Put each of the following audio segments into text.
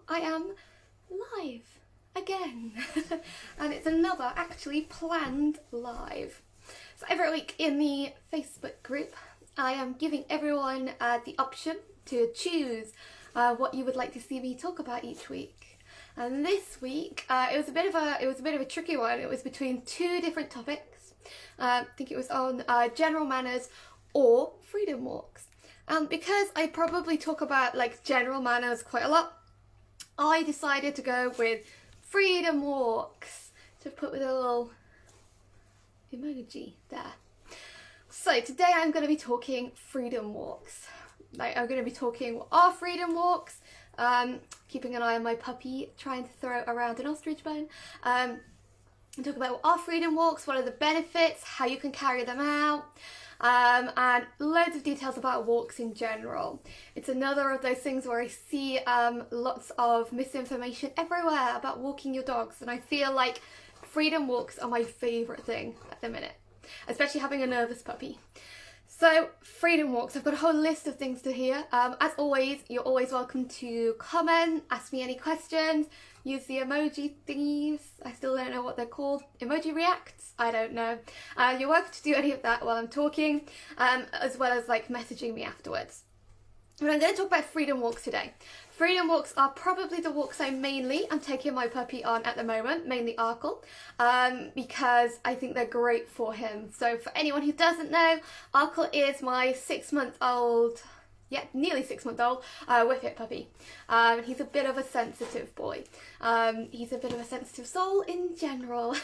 I am live again. And it's another actually planned live. So every week in the Facebook group, I am giving everyone the option to choose what you would like to see me talk about each week. And this week, it was a bit of a tricky one. It was between two different topics. I think it was on general manners or freedom walks. Because I probably talk about like general manners quite a lot, I decided to go with freedom walks. So put with a little emoji there. So today I'm going to be talking freedom walks. Like, I'm going to be talking what are freedom walks, keeping an eye on my puppy trying to throw around an ostrich bone. And talk about what are freedom walks, what are the benefits, how you can carry them out, and loads of details about walks in general. It's another of those things where I see lots of misinformation everywhere about walking your dogs, and I feel like freedom walks are my favourite thing at the minute, especially having a nervous puppy. So, freedom walks, I've got a whole list of things to hear. As always, you're always welcome to comment, ask me any questions, use the emoji thingies. I still don't know what they're called. Emoji reacts? I don't know. You're welcome to do any of that while I'm talking, as well as like messaging me afterwards. But I'm going to talk about freedom walks today. Freedom walks are probably the walks I'm taking my puppy on at the moment, mainly Arkle, because I think they're great for him. So for anyone who doesn't know, Arkle is my 6-month-old, nearly 6-month-old Whippet puppy. He's a bit of a sensitive boy. He's a bit of a sensitive soul in general.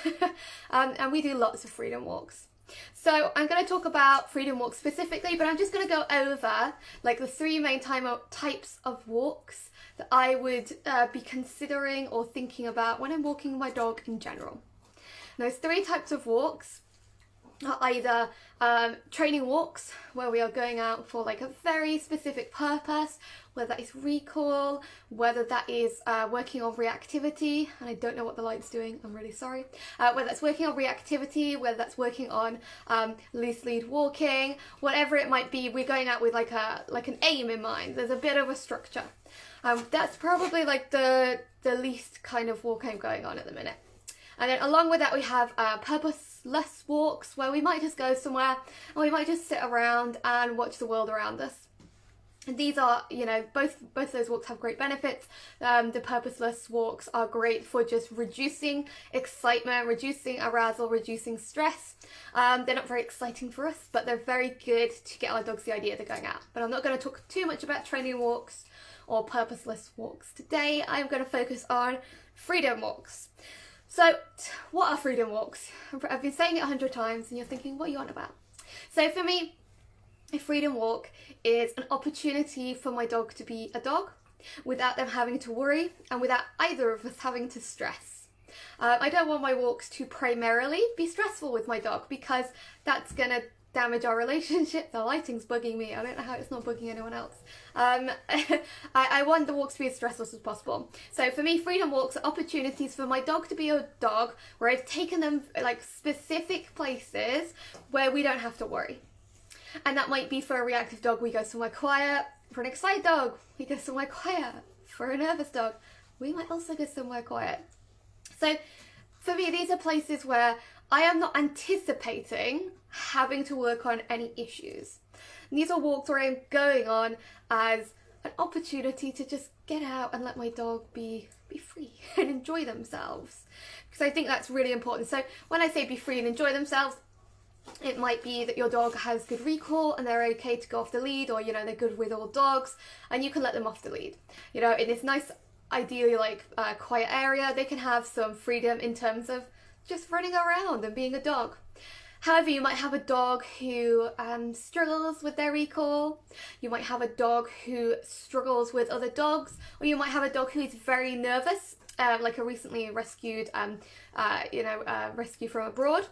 And we do lots of freedom walks. So I'm going to talk about freedom walks specifically, but I'm just going to go over like the 3 main types of walks that I would be considering or thinking about when I'm walking my dog in general. And those 3 types of walks are either training walks, where we are going out for like a very specific purpose, whether that is recall, whether that is working on reactivity, and I don't know what the light's doing, I'm really sorry, whether that's working on reactivity, whether that's working on loose lead walking, whatever it might be, we're going out with like an aim in mind. There's a bit of a structure. That's probably like the least kind of walk I'm going on at the minute. And then along with that we have purposeless walks, where we might just go somewhere and we might just sit around and watch the world around us. And these are, you know, both those walks have great benefits. The purposeless walks are great for just reducing excitement, reducing arousal, reducing stress. They're not very exciting for us, but they're very good to get our dogs the idea they're going out. But I'm not going to talk too much about training walks or purposeless walks today. I'm going to focus on freedom walks. So, what are freedom walks? I've been saying it 100 times and you're thinking, what are you on about? So for me, a freedom walk is an opportunity for my dog to be a dog without them having to worry and without either of us having to stress. I don't want my walks to primarily be stressful with my dog, because that's going to damage our relationship. The lighting's bugging me. I don't know how it's not bugging anyone else. I want the walks to be as stressful as possible. So for me, freedom walks are opportunities for my dog to be a dog, where I've taken them like specific places where we don't have to worry. And that might be for a reactive dog, we go somewhere quiet. For an excited dog, we go somewhere quiet. For a nervous dog, we might also go somewhere quiet. So for me, these are places where I am not anticipating having to work on any issues. And these are walks where I'm going on as an opportunity to just get out and let my dog be free and enjoy themselves. Because I think that's really important. So when I say be free and enjoy themselves, it might be that your dog has good recall and they're okay to go off the lead, or, you know, they're good with all dogs and you can let them off the lead. You know, in this nice, ideally like quiet area, they can have some freedom in terms of just running around and being a dog. However, you might have a dog who struggles with their recall. You might have a dog who struggles with other dogs, or you might have a dog who is very nervous, like a recently rescued, rescue from abroad,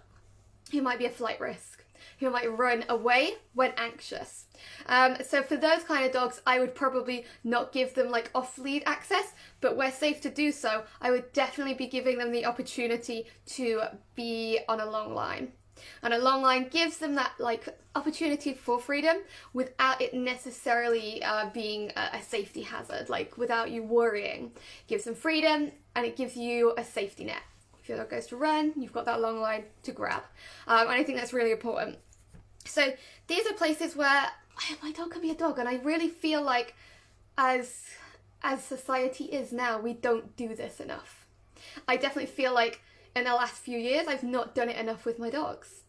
who might be a flight risk, who might run away when anxious. So for those kind of dogs, I would probably not give them like off-lead access, but where safe to do so, I would definitely be giving them the opportunity to be on a long line. And a long line gives them that like opportunity for freedom without it necessarily being a safety hazard, like without you worrying. It gives them freedom and it gives you a safety net. If your dog goes to run, you've got that long line to grab. And I think that's really important. So these are places where my dog can be a dog, and I really feel like as society is now, we don't do this enough. I definitely feel like in the last few years, I've not done it enough with my dogs.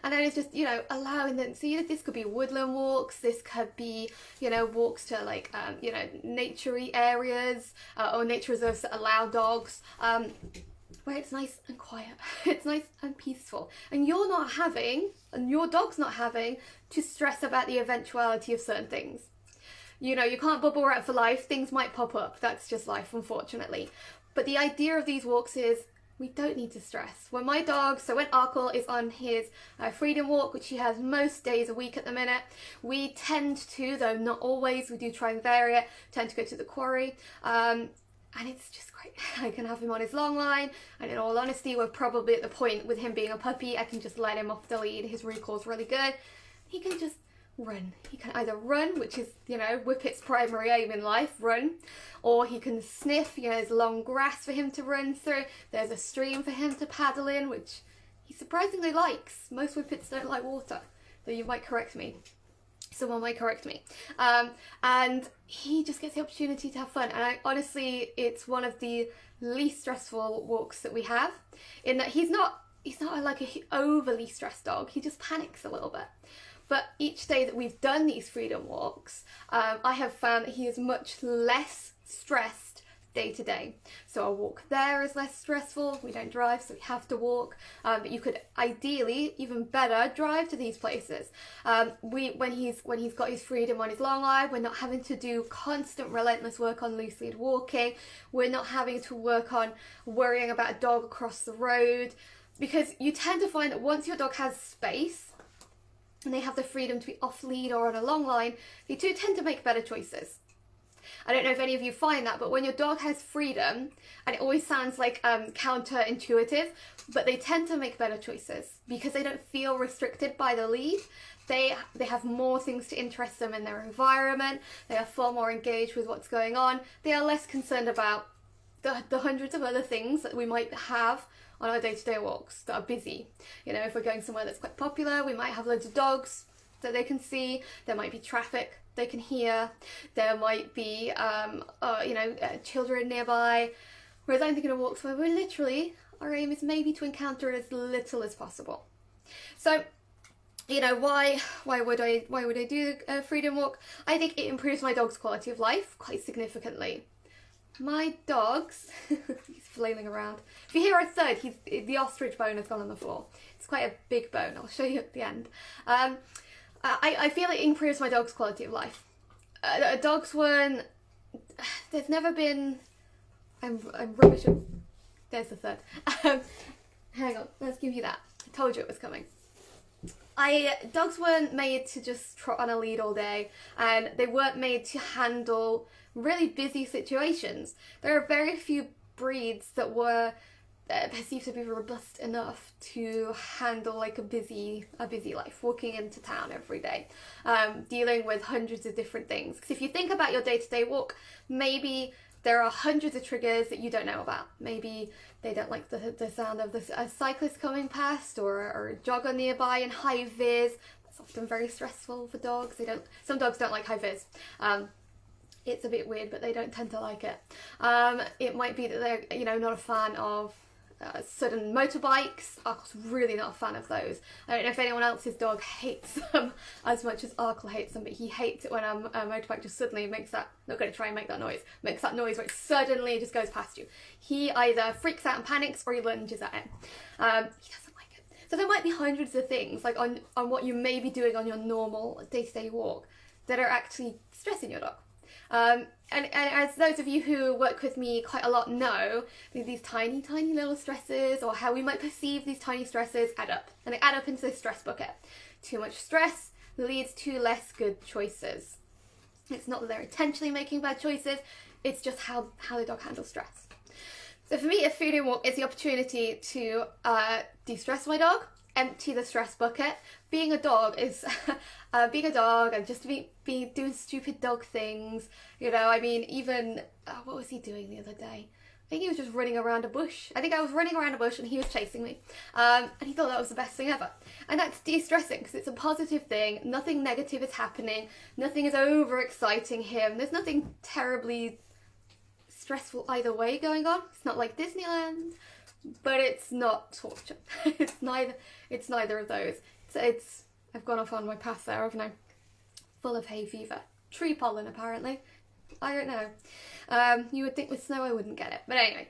And then it's just, you know, allowing them, so this could be woodland walks, this could be, you know, walks to like, you know, nature-y areas or nature reserves that allow dogs, where it's nice and quiet, it's nice and peaceful. And you're not having, and your dog's not having, to stress about the eventuality of certain things. You know, you can't bubble wrap for life, things might pop up, that's just life, unfortunately. But the idea of these walks is, we don't need to stress. When my dog, so when Arkle is on his freedom walk, which he has most days a week at the minute, we tend to, though not always, we do try and vary it, tend to go to the quarry, and it's just great. I can have him on his long line, and in all honesty, we're probably at the point with him being a puppy, I can just let him off the lead, his recall's really good, he can just run. He can either run, which is, you know, Whippet's primary aim in life, run, or he can sniff, you know, there's long grass for him to run through, there's a stream for him to paddle in, which he surprisingly likes. Most Whippets don't like water, though you might correct me. Someone might correct me. And he just gets the opportunity to have fun, and honestly, it's one of the least stressful walks that we have, in that he's not like a overly stressed dog, he just panics a little bit. But each day that we've done these freedom walks, I have found that he is much less stressed day to day. So our walk there is less stressful. We don't drive, so we have to walk. But you could ideally, even better, drive to these places. When he's got his freedom on his long line, we're not having to do constant relentless work on loose lead walking. We're not having to work on worrying about a dog across the road, because you tend to find that once your dog has space, and they have the freedom to be off lead or on a long line, they do tend to make better choices. I don't know if any of you find that, but when your dog has freedom, and it always sounds like counterintuitive, but they tend to make better choices because they don't feel restricted by the lead. They have more things to interest them in their environment. They are far more engaged with what's going on. They are less concerned about the hundreds of other things that we might have on our day-to-day walks that are busy. You know, if we're going somewhere that's quite popular, we might have loads of dogs that they can see, there might be traffic they can hear, there might be, children nearby, whereas I'm thinking of walks where we're literally, our aim is maybe to encounter as little as possible. So, you know, why would I do a freedom walk? I think it improves my dog's quality of life quite significantly. My dogs, he's flailing around. If you hear a thud, the ostrich bone has gone on the floor. It's quite a big bone, I'll show you at the end. I feel it improves my dog's quality of life. A dog's one, there's never been, I'm rubbish at, there's the thud. Hang on, let's give you that. I told you it was coming. Dogs weren't made to just trot on a lead all day, and they weren't made to handle really busy situations. There are very few breeds that were perceived to be robust enough to handle like a busy life, walking into town every day, dealing with hundreds of different things. Because if you think about your day-to-day walk, maybe there are hundreds of triggers that you don't know about. Maybe they don't like the sound of a cyclist coming past, or a jogger nearby in high vis. That's often very stressful for dogs. Some dogs don't like high vis. It's a bit weird, but they don't tend to like it. It might be that they're, you know, not a fan of sudden motorbikes. Arkle's really not a fan of those. I don't know if anyone else's dog hates them as much as Arkle hates them, but he hates it when a motorbike just suddenly makes that, not going to try and make that noise, makes that noise where it suddenly just goes past you. He either freaks out and panics, or he lunges at it. He doesn't like it. So there might be hundreds of things, like on what you may be doing on your normal day-to-day walk, that are actually stressing your dog. And as those of you who work with me quite a lot know, these tiny little stresses, or how we might perceive these tiny stresses, add up. And they add up into the stress bucket. Too much stress leads to less good choices. It's not that they're intentionally making bad choices, it's just how the dog handles stress. So for me, a freedom walk is the opportunity to de-stress my dog, empty the stress bucket. Being a dog is being a dog and just be doing stupid dog things. You know, I mean, even what was he doing the other day? I think he was just running around a bush. I think I was running around a bush and he was chasing me. And he thought that was the best thing ever. And that's de-stressing because it's a positive thing. Nothing negative is happening. Nothing is over-exciting him. There's nothing terribly stressful either way going on. It's not like Disneyland, but it's not torture. It's neither of those. It's I've gone off on my path there, haven't I? Full of hay fever. Tree pollen, apparently. I don't know. You would think with snow I wouldn't get it. But anyway.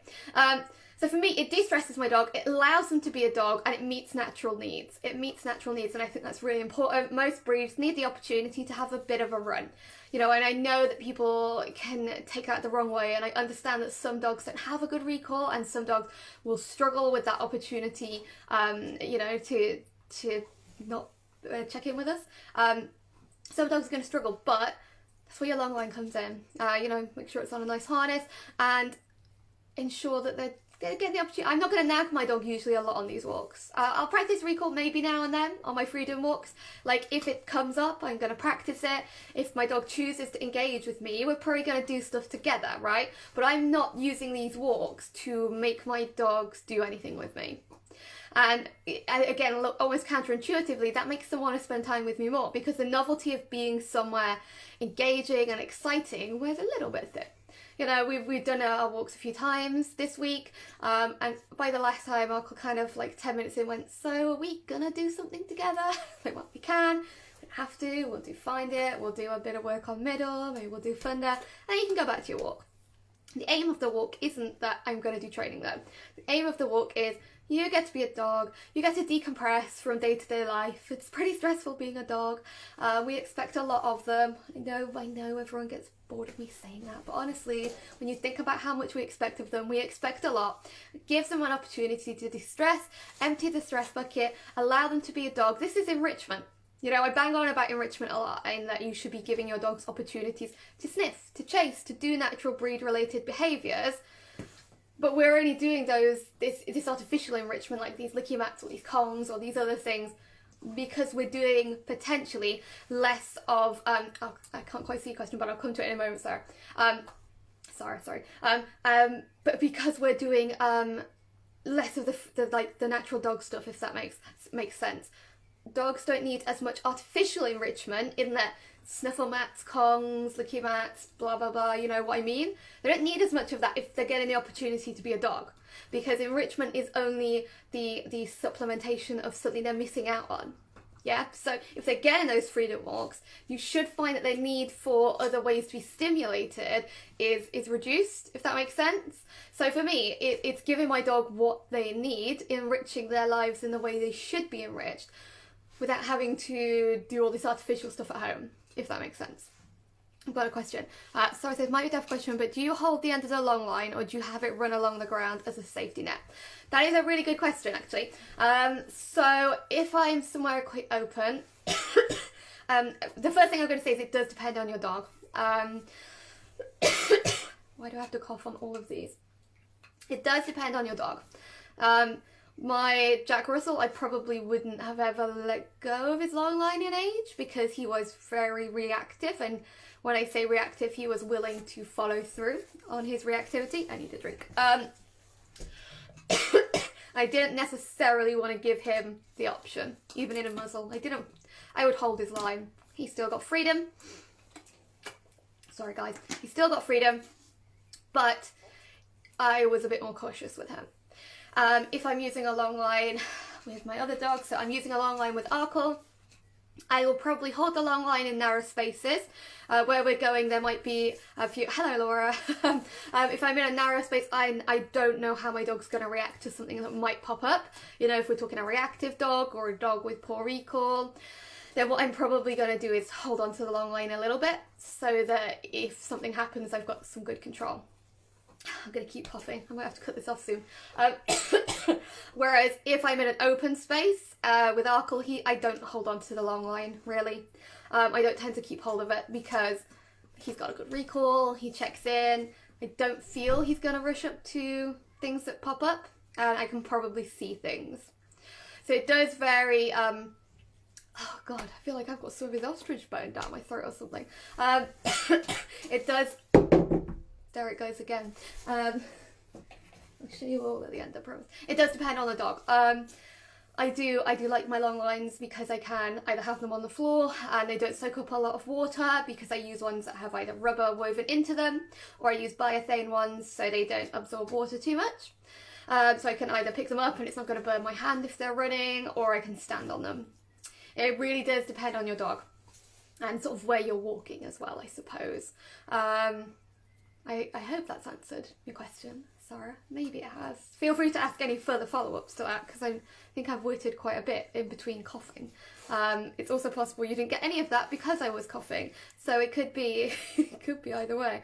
So for me, it de-stresses my dog. It allows them to be a dog and it meets natural needs. It meets natural needs and I think that's really important. Most breeds need the opportunity to have a bit of a run. You know, and I know that people can take that the wrong way and I understand that some dogs don't have a good recall and some dogs will struggle with that opportunity, you know, to not check in with us. Some dogs are going to struggle, but that's where your long line comes in. You know, make sure it's on a nice harness and ensure that they're getting the opportunity. I'm not going to nag my dog usually a lot on these walks. I'll practice recall maybe now and then on my freedom walks. Like if it comes up, I'm going to practice it. If my dog chooses to engage with me, we're probably going to do stuff together, right? But I'm not using these walks to make my dogs do anything with me. And again, almost counterintuitively, that makes them want to spend time with me more because the novelty of being somewhere engaging and exciting wears a little bit thin. You know, we've done our walks a few times this week, and by the last time, Uncle kind of like 10 minutes in went, so are we gonna do something together? Like, well, we can, we don't have to, we'll do find it, we'll do a bit of work on middle, maybe we'll do thunder, and you can go back to your walk. The aim of the walk isn't that I'm going to do training though. The aim of the walk is you get to be a dog, you get to decompress from day-to-day life. It's pretty stressful being a dog. We expect a lot of them. I know everyone gets bored of me saying that, but honestly, when you think about how much we expect of them, we expect a lot. It gives them an opportunity to de-stress, empty the stress bucket, allow them to be a dog. This is enrichment. You know, I bang on about enrichment a lot and that you should be giving your dogs opportunities to sniff, to chase, to do natural breed-related behaviours. But we're only doing this artificial enrichment like these licky mats or these Kongs or these other things because we're doing potentially less of, I can't quite see your question, but I'll come to it in a moment, Sarah. Sorry. But because we're doing less of the natural dog stuff, if that makes sense. Dogs don't need as much artificial enrichment in that snuffle mats, Kongs, licky mats, blah blah blah, you know what I mean? They don't need as much of that if they're getting the opportunity to be a dog, because enrichment is only the supplementation of something they're missing out on. Yeah, so if they're getting those freedom walks, you should find that their need for other ways to be stimulated is reduced, if that makes sense. So for me, it's giving my dog what they need, enriching their lives in the way they should be enriched, without having to do all this artificial stuff at home, if that makes sense. I've got a question. Sorry, so it might be a tough question, but do you hold the end of the long line or do you have it run along the ground as a safety net? That is a really good question, actually. So if I'm somewhere quite open, the first thing I'm going to say is it does depend on your dog. Why do I have to cough on all of these? It does depend on your dog. My Jack Russell, I probably wouldn't have ever let go of his long line in age because he was very reactive, and when I say reactive, he was willing to follow through on his reactivity. I need a drink. I didn't necessarily want to give him the option, even in a muzzle. I would hold his line. He still got freedom. Sorry guys, he still got freedom, but I was a bit more cautious with him. If I'm using a long line with my other dog, so I'm using a long line with Arkle, I will probably hold the long line in narrow spaces. Where we're going, there might be a few... Hello, Laura. If I'm in a narrow space, I don't know how my dog's going to react to something that might pop up. You know, if we're talking a reactive dog or a dog with poor recall, then what I'm probably going to do is hold on to the long line a little bit so that if something happens, I've got some good control. I'm going to keep puffing. I might have to cut this off soon. Whereas if I'm in an open space with Arkle, I don't hold on to the long line, really. I don't tend to keep hold of it because he's got a good recall, he checks in. I don't feel he's going to rush up to things that pop up, and I can probably see things. So it does vary. Oh god, I feel like I've got some of his ostrich bone down my throat or something. It does. There it goes again. I'll show you all at the end, I promise. It does depend on the dog. I do like my long lines because I can either have them on the floor and they don't soak up a lot of water, because I use ones that have either rubber woven into them, or I use biothane ones so they don't absorb water too much. So I can either pick them up and it's not going to burn my hand if they're running, or I can stand on them. It really does depend on your dog and sort of where you're walking as well, I suppose. I hope that's answered your question, Sarah. Maybe it has. Feel free to ask any further follow-ups to that, because I think I've witted quite a bit in between coughing. It's also possible you didn't get any of that because I was coughing, so it could be it could be either way.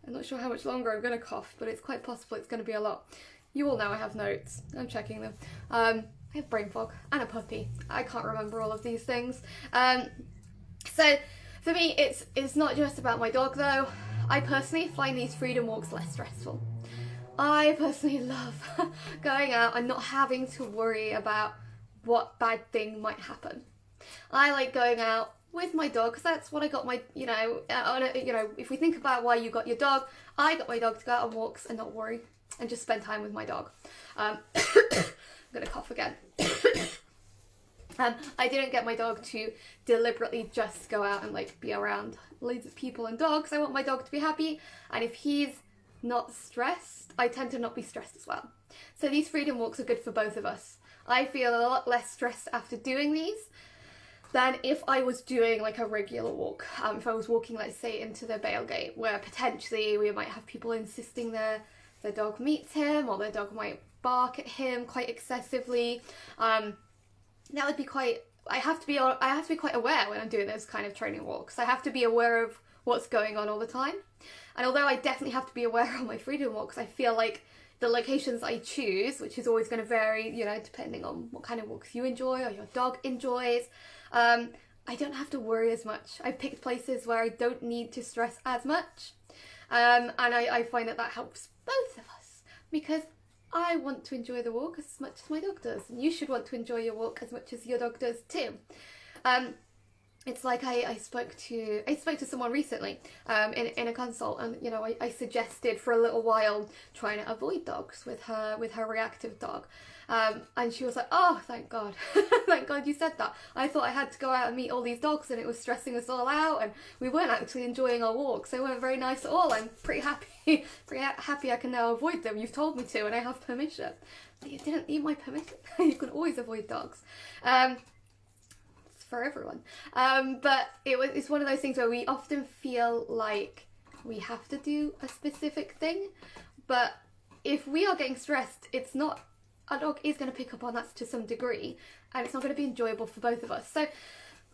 I'm not sure how much longer I'm going to cough, but it's quite possible it's going to be a lot. You all know I have notes. I'm checking them. I have brain fog and a puppy. I can't remember all of these things. So for me, it's not just about my dog though. I personally find these freedom walks less stressful. I personally love going out and not having to worry about what bad thing might happen. I like going out with my dog, because that's what I got my, if we think about why you got your dog, I got my dog to go out on walks and not worry and just spend time with my dog. I'm gonna cough again. I didn't get my dog to deliberately just go out and like be around loads of people and dogs. I want my dog to be happy, and if he's not stressed, I tend to not be stressed as well. So these freedom walks are good for both of us. I feel a lot less stressed after doing these than if I was doing like a regular walk. If I was walking, let's say, into the bail gate, where potentially we might have people insisting their dog meets him, or their dog might bark at him quite excessively. That would be quite. I have to be quite aware when I'm doing those kind of training walks. I have to be aware of what's going on all the time. And although I definitely have to be aware on my freedom walks, I feel like the locations I choose, which is always going to vary, depending on what kind of walks you enjoy or your dog enjoys, I don't have to worry as much. I've picked places where I don't need to stress as much. And I find that helps both of us, because I want to enjoy the walk as much as my dog does, and you should want to enjoy your walk as much as your dog does too. It's like I spoke to someone recently in a consult, and I suggested for a little while trying to avoid dogs with her reactive dog, and she was like, "Oh, thank God, thank God you said that. I thought I had to go out and meet all these dogs, and it was stressing us all out, and we weren't actually enjoying our walks. They weren't very nice at all. I'm pretty happy I can now avoid them. You've told me to, and I have permission." But you didn't need my permission. You can always avoid dogs. For everyone, but it's one of those things where we often feel like we have to do a specific thing, but if we are getting stressed, our dog is going to pick up on that to some degree, and it's not going to be enjoyable for both of us. So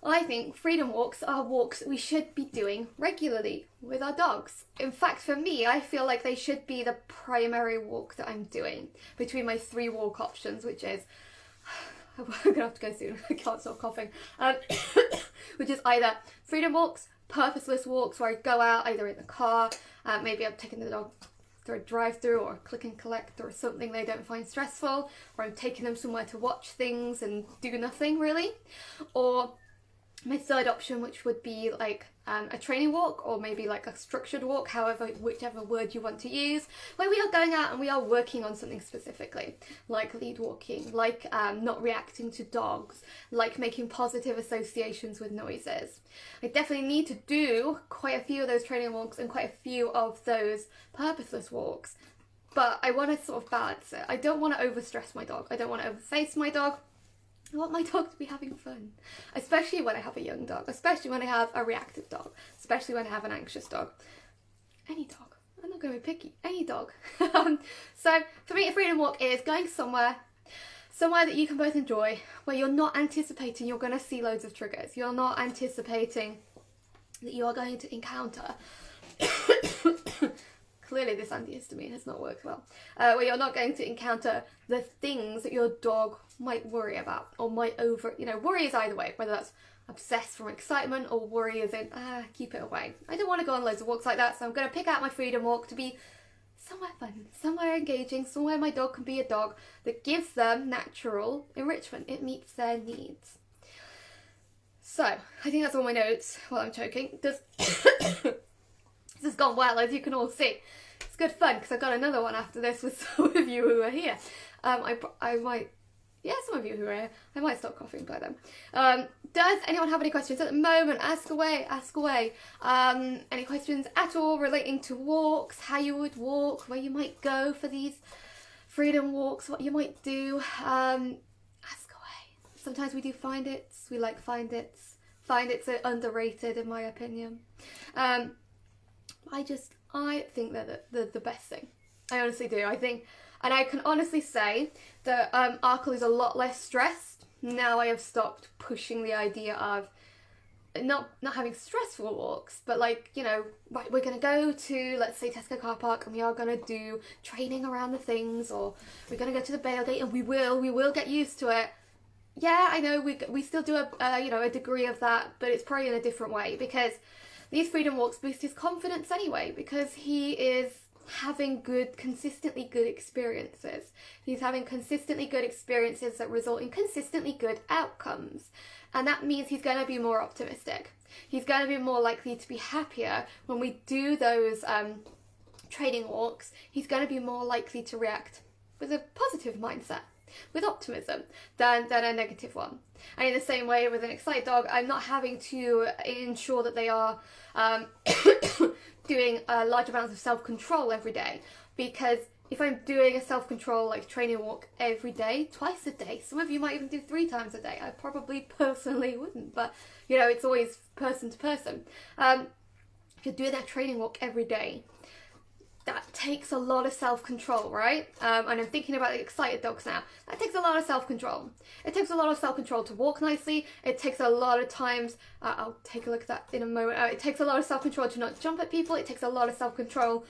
I think freedom walks are walks that we should be doing regularly with our dogs. In fact, for me, I feel like they should be the primary walk that I'm doing between my 3 walk options, which is I'm gonna have to go soon. I can't stop coughing. Which is either freedom walks, purposeless walks, where I go out either in the car, maybe I'm taking the dog through a drive-through or click and collect or something they don't find stressful, or I'm taking them somewhere to watch things and do nothing really. Or my third option, which would be like a training walk, or maybe like a structured walk, whichever word you want to use, where we are going out and we are working on something specifically, like lead walking, like not reacting to dogs, like making positive associations with noises. I definitely need to do quite a few of those training walks and quite a few of those purposeless walks, but I want to sort of balance it. I don't want to overstress my dog. I don't want to overface my dog. I want my dog to be having fun, especially when I have a young dog, especially when I have a reactive dog, especially when I have an anxious dog. Any dog. I'm not going to be picky. Any dog. So for me, a freedom walk is going somewhere that you can both enjoy, where you're not anticipating you're going to see loads of triggers. You're not anticipating that you are going to encounter clearly this antihistamine has not worked well, where you're not going to encounter the things that your dog might worry about, or might worry is either way, whether that's obsessed from excitement or worry as in, keep it away. I don't want to go on loads of walks like that, so I'm going to pick out my freedom walk to be somewhere fun, somewhere engaging, somewhere my dog can be a dog that gives them natural enrichment. It meets their needs. So, I think that's all my notes while I'm choking. This has gone well, as you can all see. It's good fun, because I've got another one after this with some of you who are here. I might, yeah, some of you who are here. I might stop coughing by then. Does anyone have any questions at the moment? Ask away, ask away. Any questions at all relating to walks, how you would walk, where you might go for these freedom walks, what you might do? Ask away. Sometimes we do find it. We like find it. Find it's underrated in my opinion. I think they're the best thing. I honestly do. I think, and I can honestly say that Arkle is a lot less stressed. Now I have stopped pushing the idea of not having stressful walks, but like, you know, right, we're going to go to, let's say, Tesco car park, and we are going to do training around the things, or we're going to go to the Bale Gate, and we will get used to it. Yeah, I know we still do a degree of that, but it's probably in a different way, because these freedom walks boost his confidence anyway, because he is having consistently good experiences. He's having consistently good experiences that result in consistently good outcomes. And that means he's going to be more optimistic. He's going to be more likely to be happier when we do those training walks. He's going to be more likely to react with a positive mindset, with optimism, than a negative one. And in the same way with an excited dog, I'm not having to ensure that they are doing large amounts of self-control every day, because if I'm doing a self-control like training walk every day, twice a day, some of you might even do 3 times a day. I probably personally wouldn't, but you know, it's always person to person. If you're doing that training walk every day, that takes a lot of self-control, right? And I'm thinking about the excited dogs now. That takes a lot of self-control. It takes a lot of self-control to walk nicely. It takes a lot of times, I'll take a look at that in a moment. It takes a lot of self-control to not jump at people. It takes a lot of self-control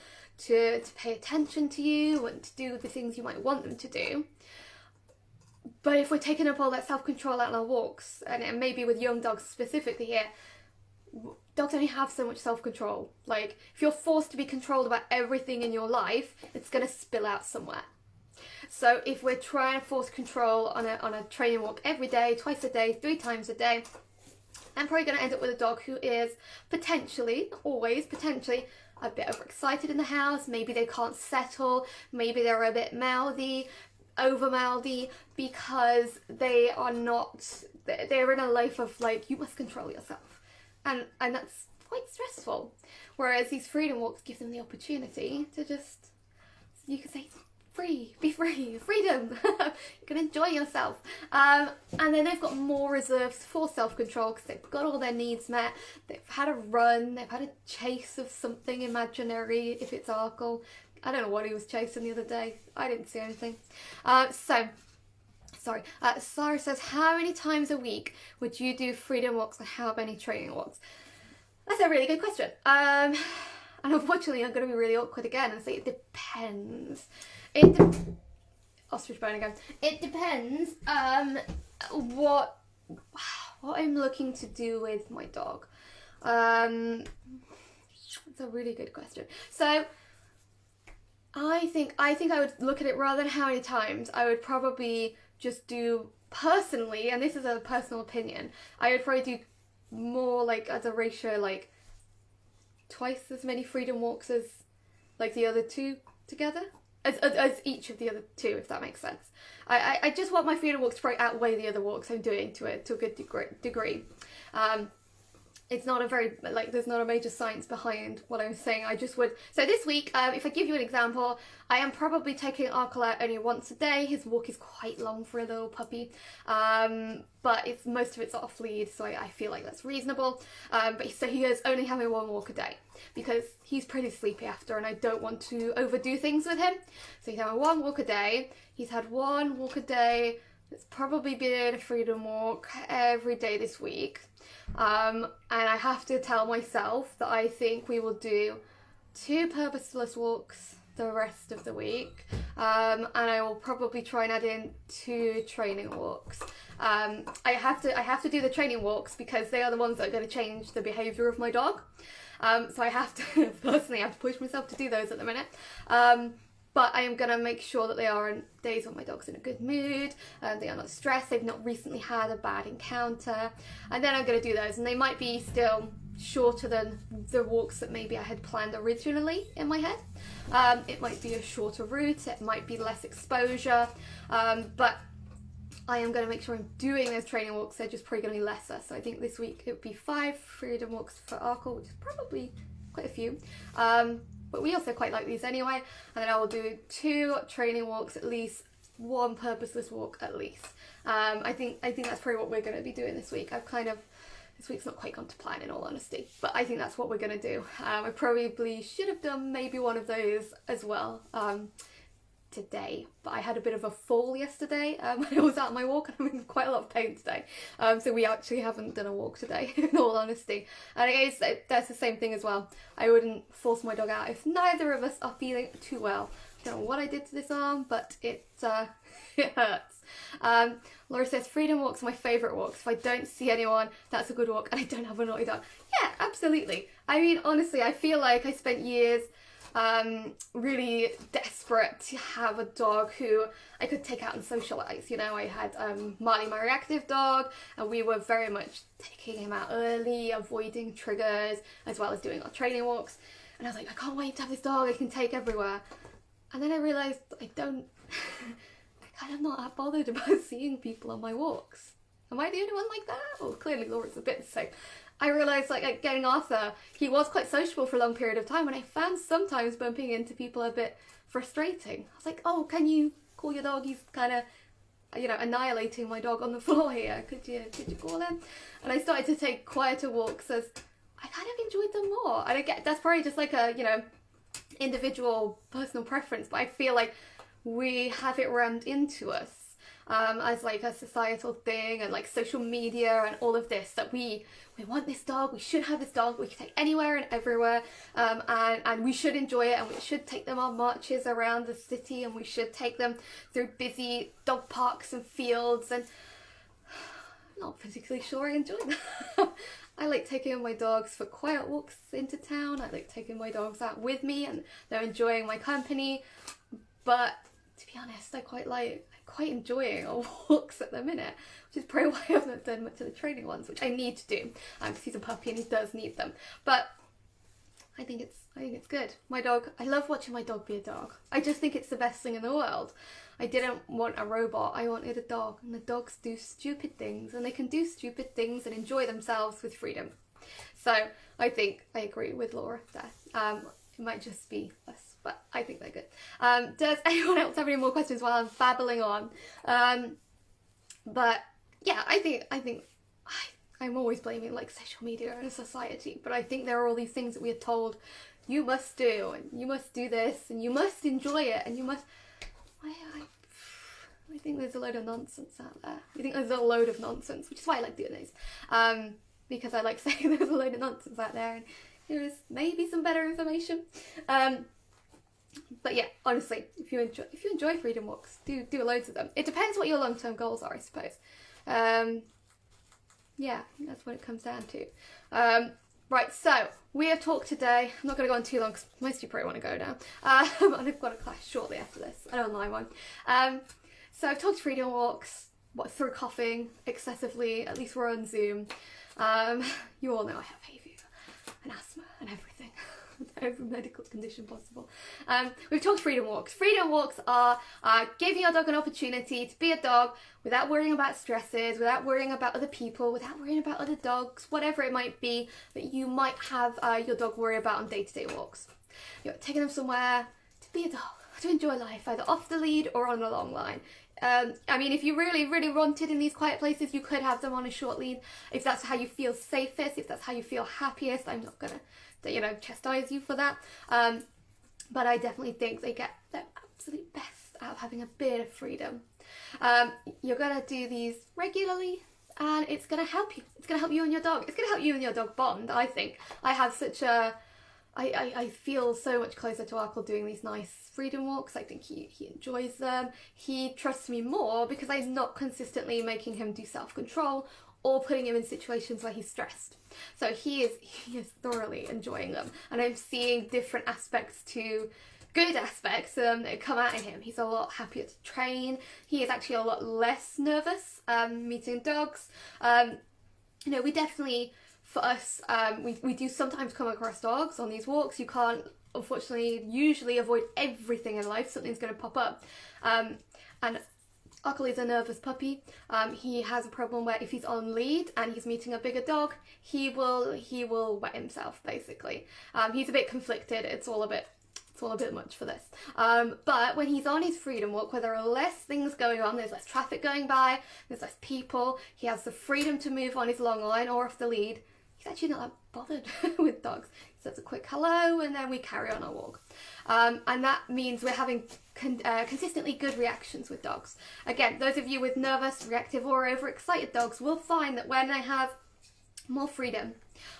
to pay attention to you and to do the things you might want them to do. But if we're taking up all that self-control out on our walks, and maybe with young dogs specifically here, dogs only have so much self-control. Like, if you're forced to be controlled about everything in your life, it's going to spill out somewhere. So if we're trying to force control on a training walk every day, twice a day, 3 times a day, I'm probably going to end up with a dog who is potentially, always potentially, a bit overexcited in the house. Maybe they can't settle. Maybe they're a bit mouthy, over mouthy, because they're in a life of like, you must control yourself. And that's quite stressful. Whereas these freedom walks give them the opportunity to just, you could say, be free, freedom. You can enjoy yourself. And then they've got more reserves for self-control because they've got all their needs met. They've had a run, they've had a chase of something imaginary, if it's Arkle. I don't know what he was chasing the other day. I didn't see anything. Sarah says, how many times a week would you do freedom walks and how many training walks? That's a really good question. And unfortunately, I'm going to be really awkward again and say it depends. Ostrich bone again. It depends what I'm looking to do with my dog. It's a really good question. So I think I would look at it rather than how many times. I would probably just do personally, and this is a personal opinion, I would probably do more like as a ratio, like twice as many freedom walks as like the other 2 together, as each of the other 2, if that makes sense. I just want my freedom walks to probably outweigh the other walks I'm doing to a good degree. It's not a very, like, there's not a major science behind what I'm saying. I just would, so this week, if I give you an example, I am probably taking Arkle out only once a day. His walk is quite long for a little puppy, but most of it's off lead, so I feel like that's reasonable. So he is only having 1 walk a day because he's pretty sleepy after, and I don't want to overdo things with him. So he's having 1 walk a day. He's had 1 walk a day. It's probably been a freedom walk every day this week. And I have to tell myself that I think we will do 2 purposeless walks the rest of the week, and I will probably try and add in 2 training walks. I have to do the training walks because they are the ones that are going to change the behaviour of my dog. So I have to, personally, I have to push myself to do those at the minute. But I am going to make sure that they are on days when my dog's in a good mood, they are not stressed, they've not recently had a bad encounter, and then I'm going to do those, and they might be still shorter than the walks that maybe I had planned originally in my head. It might be a shorter route, it might be less exposure, but I am going to make sure I'm doing those training walks. They're just probably going to be lesser. So I think this week it would be 5 freedom walks for Arkle, which is probably quite a few. But we also quite like these anyway. And then I will do 2 training walks, at least 1 purposeless walk at least. I think that's probably what we're going to be doing this week. This week's not quite gone to plan, in all honesty, but I think that's what we're going to do. I probably should have done maybe one of those as well today, but I had a bit of a fall yesterday when I was out on my walk, and I'm in quite a lot of pain today. So we actually haven't done a walk today, in all honesty. And I guess that's the same thing as well. I wouldn't force my dog out if neither of us are feeling too well. I don't know what I did to this arm, but it hurts. Laura says, freedom walks are my favourite walks. If I don't see anyone, that's a good walk, and I don't have a naughty dog. Yeah, absolutely. I mean, honestly, I feel like I spent years really desperate to have a dog who I could take out and socialise. You know, I had Marley, my reactive dog, and we were very much taking him out early, avoiding triggers, as well as doing our training walks. And I was like, I can't wait to have this dog I can take everywhere. And then I realised I don't, I kind of not that bothered about seeing people on my walks. Am I the only one like that? Well, clearly Laura's a bit the same. I realised, like getting Arthur, he was quite sociable for a long period of time, and I found sometimes bumping into people a bit frustrating. I was like, oh, can you call your dog? He's kind of, you know, annihilating my dog on the floor here. Could you call him? And I started to take quieter walks as I kind of enjoyed them more. And I get that's probably just like a, you know, individual personal preference, but I feel like we have it rammed into us as like a societal thing, and like social media and all of this, that we want this dog, we should have this dog, we can take anywhere and everywhere, and we should enjoy it, and we should take them on marches around the city, and we should take them through busy dog parks and fields, and I'm not particularly sure I enjoy that. I like taking my dogs for quiet walks into town. I like taking my dogs out with me and they're enjoying my company, but to be honest, I quite enjoying our walks at the minute, which is probably why I haven't done much of the training ones, which I need to do, because he's a puppy and he does need them. But I think it's good. My dog, I love watching my dog be a dog. I just think it's the best thing in the world. I didn't want a robot, I wanted a dog, and the dogs do stupid things, and they can do stupid things and enjoy themselves with freedom. So I think I agree with Laura there. It might just be us, but I think they're good. Does anyone else have any more questions while I'm babbling on? But yeah, I think I'm always blaming like social media and society, but I think there are all these things that we are told you must do, and you must do this, and you must enjoy it, and you must. I think there's a load of nonsense out there. I think there's a load of nonsense, which is why I like doing these, because I like saying there's a load of nonsense out there, and here is maybe some better information. But yeah, honestly, if you enjoy freedom walks, do loads of them. It depends what your long-term goals are, I suppose. Yeah, that's what it comes down to. Right, so we have talked today. I'm not going to go on too long because most of you probably want to go now. And I've got a class shortly after this, an online one. So I've talked freedom walks, through coughing excessively, at least we're on Zoom. You all know I have hay fever and asthma and everything. Every medical condition possible. We've talked freedom walks. Freedom walks are giving your dog an opportunity to be a dog without worrying about stresses, without worrying about other people, without worrying about other dogs, whatever it might be that you might have your dog worry about on day-to-day walks. You're taking them somewhere to be a dog, to enjoy life, either off the lead or on a long line. I mean, if you really, really wanted in these quiet places, you could have them on a short lead. If that's how you feel safest, if that's how you feel happiest, I'm not gonna, chastise you for that. But I definitely think they get their absolute best out of having a bit of freedom. You're gonna do these regularly, and it's gonna help you. It's gonna help you and your dog. It's gonna help you and your dog bond, I think. I have such a, I feel so much closer to Arkle doing these nice freedom walks. I think he enjoys them. He trusts me more because I'm not consistently making him do self-control or putting him in situations where he's stressed. So he is thoroughly enjoying them, and I'm seeing different aspects to good aspects that come out of him. He's a lot happier to train. He is actually a lot less nervous meeting dogs. You know, we definitely, for us, we do sometimes come across dogs on these walks. You can't, unfortunately, usually avoid everything in life. Something's going to pop up. And Uckle is a nervous puppy. He has a problem where if he's on lead and he's meeting a bigger dog, he will wet himself, basically. He's a bit conflicted. It's all a bit much for this. But when he's on his freedom walk, where there are less things going on, there's less traffic going by, there's less people, he has the freedom to move on his long line or off the lead, he's actually not that bothered with dogs. He says a quick hello and then we carry on our walk. And that means we're having consistently good reactions with dogs. Again, those of you with nervous, reactive or overexcited dogs will find that when they have more freedom,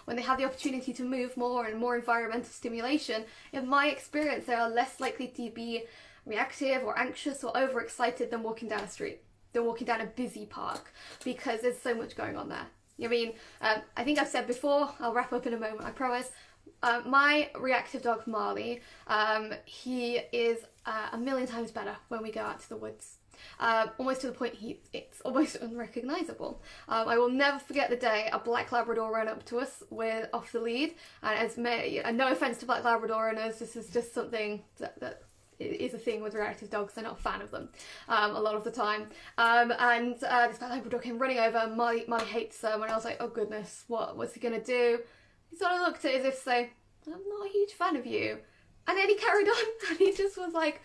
when they have the opportunity to move more and more environmental stimulation, in my experience, they are less likely to be reactive or anxious or overexcited than walking down a street, than walking down a busy park, because there's so much going on there. I mean, I think I've said before, I'll wrap up in a moment, I promise. My reactive dog, Marley, he is a million times better when we go out to the woods. Almost to the point it's almost unrecognisable. I will never forget the day a black Labrador ran up to us with off the lead, and no offence to black Labrador owners, this is just something that is a thing with reactive dogs. They're not a fan of them a lot of the time. And this black Labrador came running over. Molly hates them, and I was like, oh goodness, what's he gonna do? He sort of looked at it as if to say, I'm not a huge fan of you. And then he carried on, and he just was like,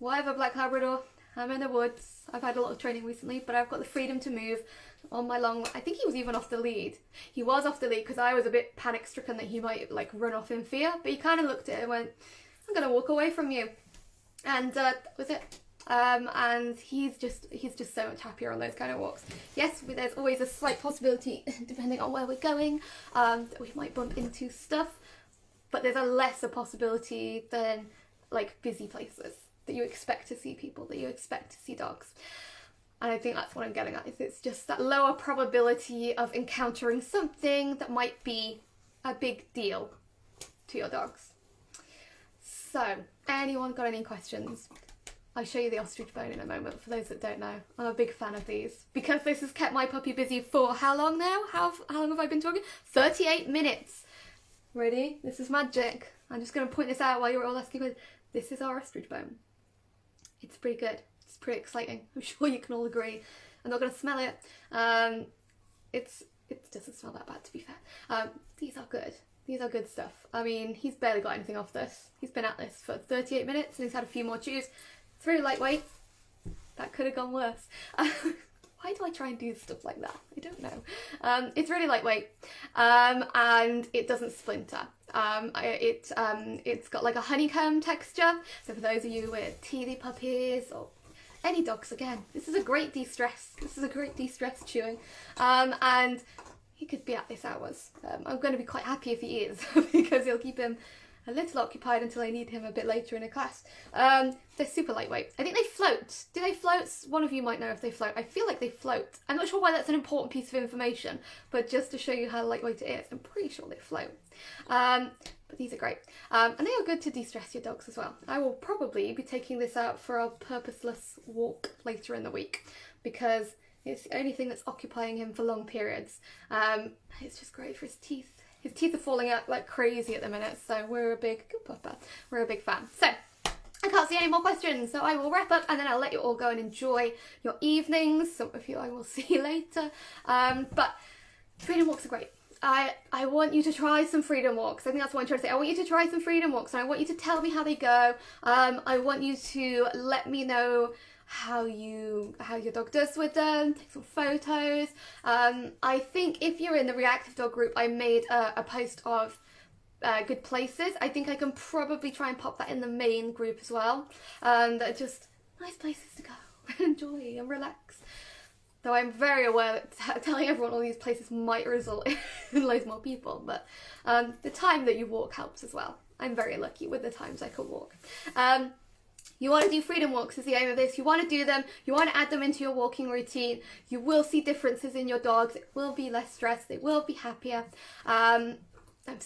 whatever, black Labrador, I'm in the woods. I've had a lot of training recently, but I've got the freedom to move on my long... I think he was even off the lead. He was off the lead because I was a bit panic-stricken that he might like run off in fear, but he kind of looked at it and went, I'm going to walk away from you. And that was it. And he's just so much happier on those kind of walks. Yes, there's always a slight possibility, depending on where we're going, that we might bump into stuff, but there's a lesser possibility than like busy places that you expect to see people, that you expect to see dogs. And I think that's what I'm getting at, is it's just that lower probability of encountering something that might be a big deal to your dogs. So, anyone got any questions? I'll show you the ostrich bone in a moment, for those that don't know. I'm a big fan of these, because this has kept my puppy busy for how long now? How long have I been talking? 38 minutes. Ready? This is magic. I'm just going to point this out while you're all asking. This is our ostrich bone. It's pretty good. It's pretty exciting. I'm sure you can all agree. I'm not going to smell it. It doesn't smell that bad, to be fair. These are good. These are good stuff. I mean, he's barely got anything off this. He's been at this for 38 minutes and he's had a few more chews. It's very lightweight. That could have gone worse. Why do I try and do stuff like that? I don't know. It's really lightweight, and it doesn't splinter. It's got like a honeycomb texture. So for those of you with teething puppies or any dogs, again, this is a great de-stress. This is a great de-stress chewing, and he could be at this hours. I'm going to be quite happy if he is because it'll keep him a little occupied until I need him a bit later in a class. They're super lightweight. I think they float. Do they float? One of you might know if they float. I feel like they float. I'm not sure why that's an important piece of information, but just to show you how lightweight it is, I'm pretty sure they float. But these are great. And they are good to de-stress your dogs as well. I will probably be taking this out for a purposeless walk later in the week because it's the only thing that's occupying him for long periods. It's just great for his teeth. His teeth are falling out like crazy at the minute, so we're a big fan. So, I can't see any more questions, so I will wrap up and then I'll let you all go and enjoy your evenings. Some of you I will see later. But freedom walks are great. I want you to try some freedom walks. I think that's what I'm trying to say. I want you to try some freedom walks and I want you to tell me how they go. I want you to let me know how your dog does with them, take some photos. I think if you're in the reactive dog group, I made a post of good places. I think I can probably try and pop that in the main group as well. That are just nice places to go and enjoy and relax. Though I'm very aware that telling everyone all these places might result in loads more people, but the time that you walk helps as well. I'm very lucky with the times I can walk. You want to do freedom walks is the aim of this. You want to do them. You want to add them into your walking routine. You will see differences in your dogs. It will be less stressed. They will be happier. I'm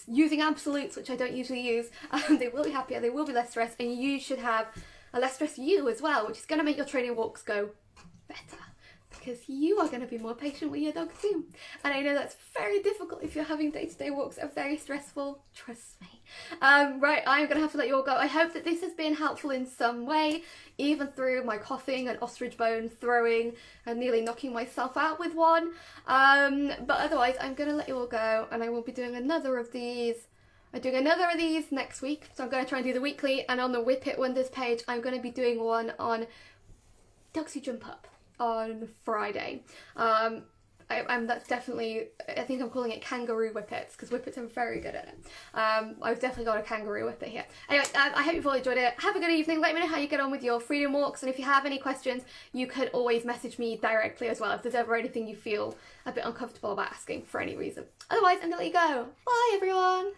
using absolutes, which I don't usually use. They will be happier. They will be less stressed. And you should have a less stressed you as well, which is going to make your training walks go better. Because you are going to be more patient with your dog too. And I know that's very difficult if you're having day-to-day walks that are very stressful. Trust me. Right, I'm going to have to let you all go. I hope that this has been helpful in some way, even through my coughing and ostrich bone throwing and nearly knocking myself out with one. But otherwise, I'm going to let you all go, and I will be doing another of these. I'm doing another of these next week. So I'm going to try and do the weekly, and on the Whippet Wonders page, I'm going to be doing one on dogs who jump up on Friday. That's definitely, I think I'm calling it kangaroo whippets, because whippets are very good at it. I've definitely got a kangaroo whippet here. Anyway, I hope you've all enjoyed it. Have a good evening. Let me know how you get on with your freedom walks, and if you have any questions, you could always message me directly as well if there's ever anything you feel a bit uncomfortable about asking for any reason. Otherwise, I'm gonna let you go. Bye everyone.